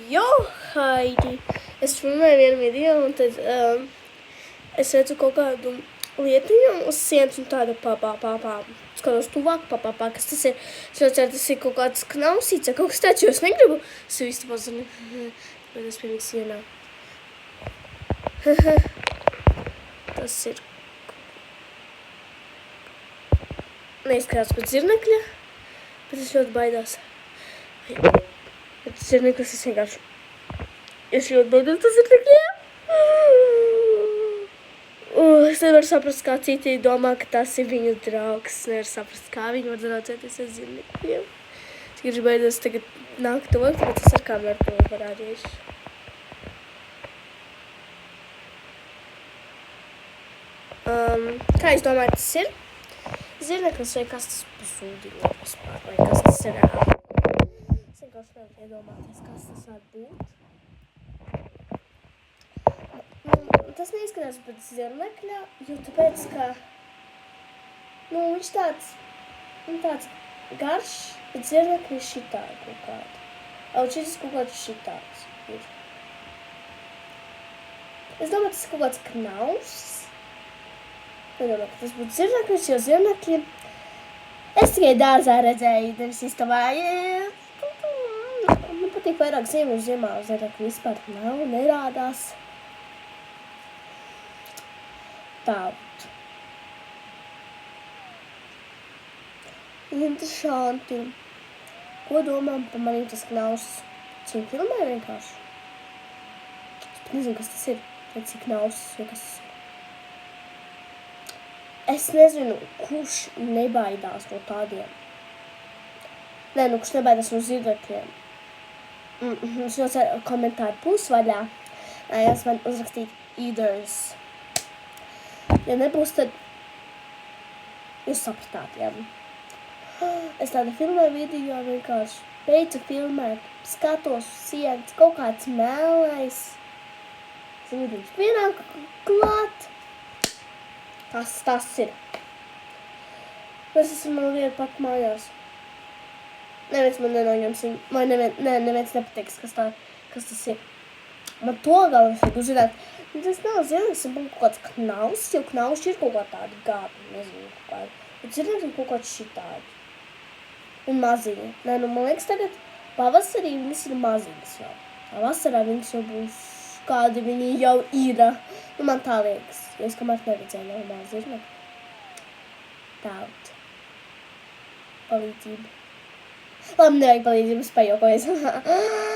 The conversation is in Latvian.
Jo, Haidi! Es filmēju vienu video, un tad es redzu kaut kādu lietiņu uz sienas, un tāda skatos tuvāk, kas tas ir? Es ceru, tas ir kaut kāds knausīts, vai kaut kas tāds, jo es negribu svīstu pazini, bet es pie viņas ienāku. Tas ir... Neizskatās pēc zirnekļa, bet es ļoti baidās. Bet zirneklis es vienkārši... Es ļoti baidos tas zirnekļiem. Es nevaru saprast, kā citi domā, ka tas ir viņu draugs. Es nevaru saprast, kā viņi var draudzēties ar zirnekļiem. Es gribētu baidos tagad nāk tuvāk, tāpēc es ar kameru to parādīšu. Kā jūs domājat, tas ir? Zirneklis vai kas tas pasūdīja vispār, vai kas tas ir? Es vienkārši nevaru iedomāties, kas tas var būt. Tas neizskatās pēc zirnekļa, jo tāpēc, ka, viņš tāds garš, bet zirnekļi ir šitādi kaut kādi. Un šis kaut kāds šitāds ir. Es domāju, tas ir kaut kāds knaus. Nedomāju, ka tas būtu zirnekļus, jo zirnekļi es tikai dārzā redzēju, nevis istabā. Man patīk vairāk ziemu, ziemā zirnekļi vispār nav, nerādās. Tād. Interesanti. Ko domām par manī tas knaus? Cik filmē vienkārši? Es pat nezinu, kas tas ir. Vai cik knaus, vai kas tas ir. Es nezinu, kurš nebaidās no tādiem. Nē, kurš nebaidās no zirnekļiem. Es ļoti ceru komentāru pusvaļā. Jūs man uzrakstīt either's. Ja nebūs, tad jūs sapratāt, jā. Es tādu filmēju video vienkārši. Beidzu filmēt, skatos sienas, kaut kāds mēlais. Zīdības pienāk klāt. Kas tas ir? Es esmu man vienu pat mājās. Neviens man nenoņems viņu. Vai neviens nepateiks, kas tas ir. Man to galvenais ir uzzināt. Tas nav zirneklis, tas būtu kaut kāds knaus, jo knauši ir kaut kā tādi gābi, nezinu, kaut kādi. Bet zirnekļi ir kaut kāds šitādi. Un maziņi. Man liekas, tagad pavasarī viņas ir maziņas jau. Vasarā viņas jau būs, kādi viņi jau ir. Man tā liekas, jo es kamēr neredzēju normāli zirnekļi. Tād. Palīdzību. Labi, nevajag palīdzību, es pajokoju.